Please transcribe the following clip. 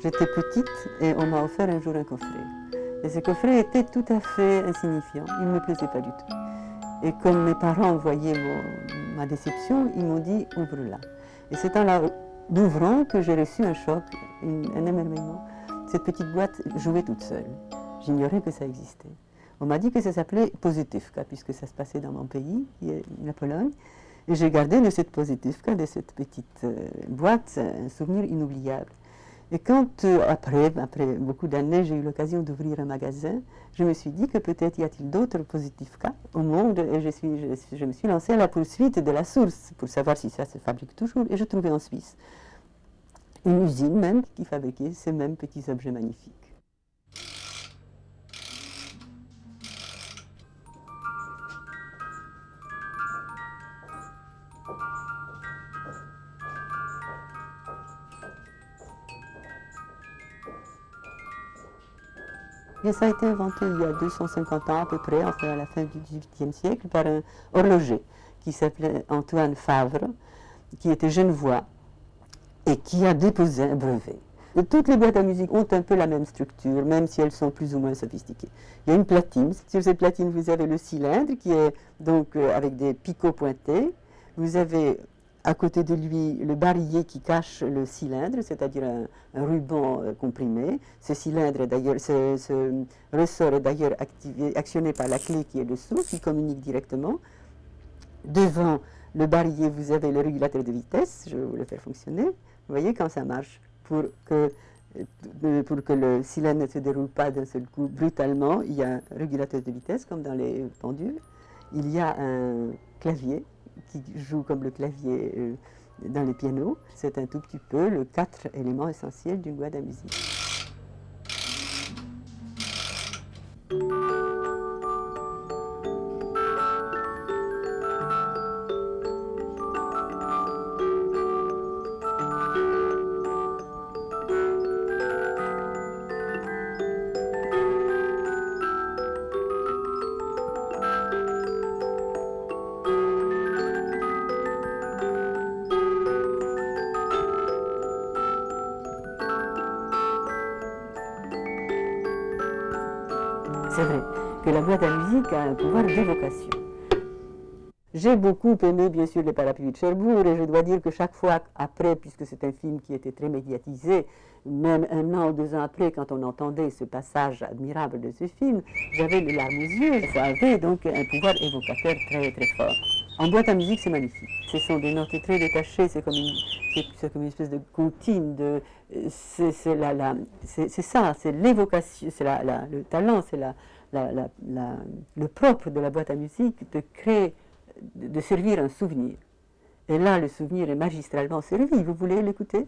J'étais petite et on m'a offert un jour un coffret. Et ce coffret était tout à fait insignifiant, il ne me plaisait pas du tout. Et comme mes parents voyaient ma déception, ils m'ont dit « ouvre-la ». Et c'est en l'ouvrant que j'ai reçu un choc, un émerveillement. Cette petite boîte jouait toute seule. J'ignorais que ça existait. On m'a dit que ça s'appelait Pozytywka, puisque ça se passait dans mon pays, qui est la Pologne. Et j'ai gardé de cette Pozytywka, de cette petite boîte, un souvenir inoubliable. Et quand, après beaucoup d'années, j'ai eu l'occasion d'ouvrir un magasin, je me suis dit que peut-être y a-t-il d'autres Pozytywka au monde, et je me suis lancée à la poursuite de la source pour savoir si ça se fabrique toujours. Et je trouvais en Suisse une usine même qui fabriquait ces mêmes petits objets magnifiques. Et ça a été inventé il y a 250 ans à peu près, enfin à la fin du XVIIIe siècle, par un horloger qui s'appelait Antoine Favre, qui était genevois et qui a déposé un brevet. Et toutes les boîtes à musique ont un peu la même structure, même si elles sont plus ou moins sophistiquées. Il y a une platine. Sur cette platine, vous avez le cylindre qui est donc avec des picots pointés. Vous avez à côté de lui le barillet qui cache le cylindre, c'est-à-dire un ruban comprimé. Ce cylindre, d'ailleurs, ce ressort est d'ailleurs actionné par la clé qui est dessous, qui communique directement. Devant le barillet, vous avez le régulateur de vitesse. Je vais vous le faire fonctionner. Vous voyez quand ça marche, pour que le cylindre ne se déroule pas d'un seul coup brutalement, il y a un régulateur de vitesse, comme dans les pendules. Il y a un clavier qui joue comme le clavier dans les pianos. C'est un tout petit peu les 4 éléments essentiels d'une boîte à musique. C'est vrai que la boîte à musique a un pouvoir d'évocation. J'ai beaucoup aimé, bien sûr, les Parapluies de Cherbourg, et je dois dire que chaque fois après, puisque c'est un film qui était très médiatisé, même 1 an ou 2 ans après, quand on entendait ce passage admirable de ce film, j'avais les larmes aux yeux. Ça avait donc un pouvoir évocateur très très fort. En boîte à musique, c'est magnifique. Ce sont des notes très détachées, c'est comme une espèce de comptine. C'est ça, c'est l'évocation, c'est le talent, c'est le propre de la boîte à musique de créer, de servir un souvenir. Et là, le souvenir est magistralement servi. Vous voulez l'écouter ?